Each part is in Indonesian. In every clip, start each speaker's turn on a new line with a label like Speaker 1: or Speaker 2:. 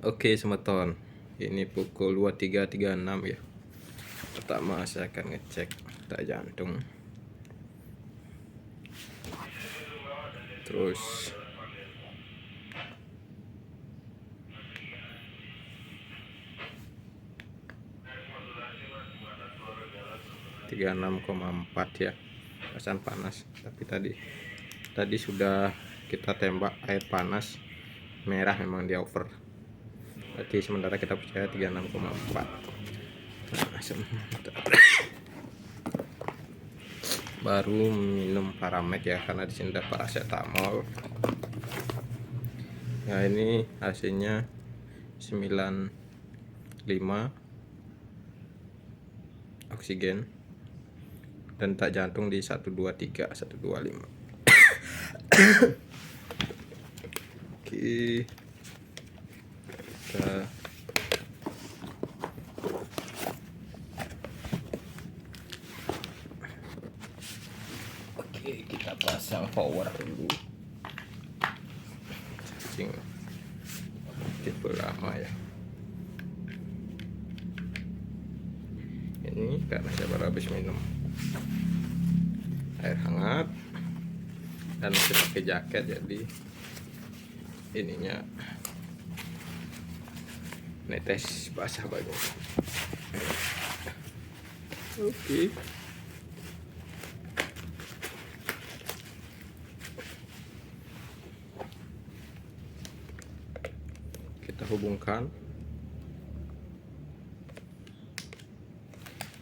Speaker 1: Oke semeton, ini pukul 23.36 ya. Pertama saya akan ngecek detak jantung. Terus tiga 36,4 ya, perasaan panas. Tapi tadi sudah kita tembak air panas merah, memang dia over. Berarti sementara kita percaya 36,4. Baru minum Paramed ya, karena di sini ada paracetamol. Ya ini hasilnya 95 oksigen dan detak jantung di 123 125. Oke, kita pasang power dulu. Cacing tipe lama ya. Ini karena saya baru habis minum air hangat dan masih pakai jaket, jadi ininya netes basah bagus. Oke. Kita hubungkan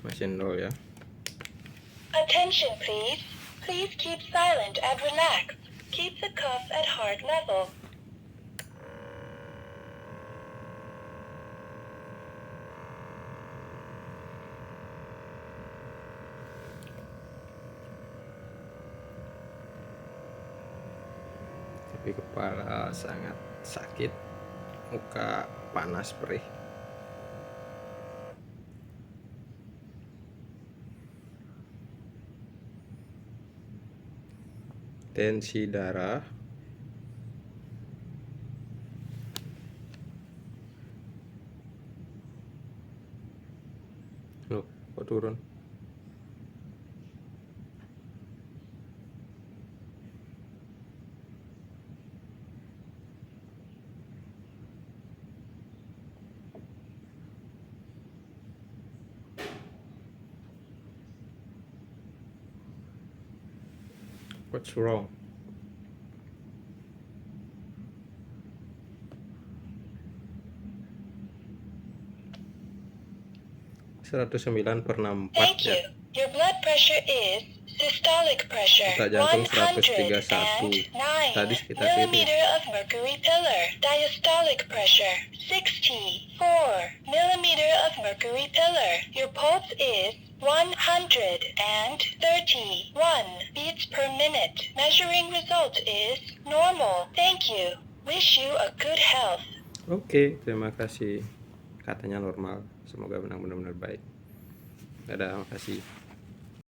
Speaker 1: mesin nol ya.
Speaker 2: Attention please. Please keep silent and relax. Keep the cuff at heart level.
Speaker 1: Tapi kepala sangat sakit, muka panas perih. Tensi darah loh, kok turun? What's wrong? (109/64)
Speaker 2: Thank
Speaker 1: ya.
Speaker 2: you. Your blood pressure is systolic pressure.
Speaker 1: Detak jantung 131.
Speaker 2: 109
Speaker 1: Tadi sekitar situ.
Speaker 2: millimeter of mercury pillar. Diastolic pressure 64 millimeter of mercury pillar. Your pulse is 131 beats per minute. Measuring result is normal. Thank you. Wish you a good health.
Speaker 1: Oke, terima kasih. Katanya normal. Semoga benar-benar baik. Dadah, makasih.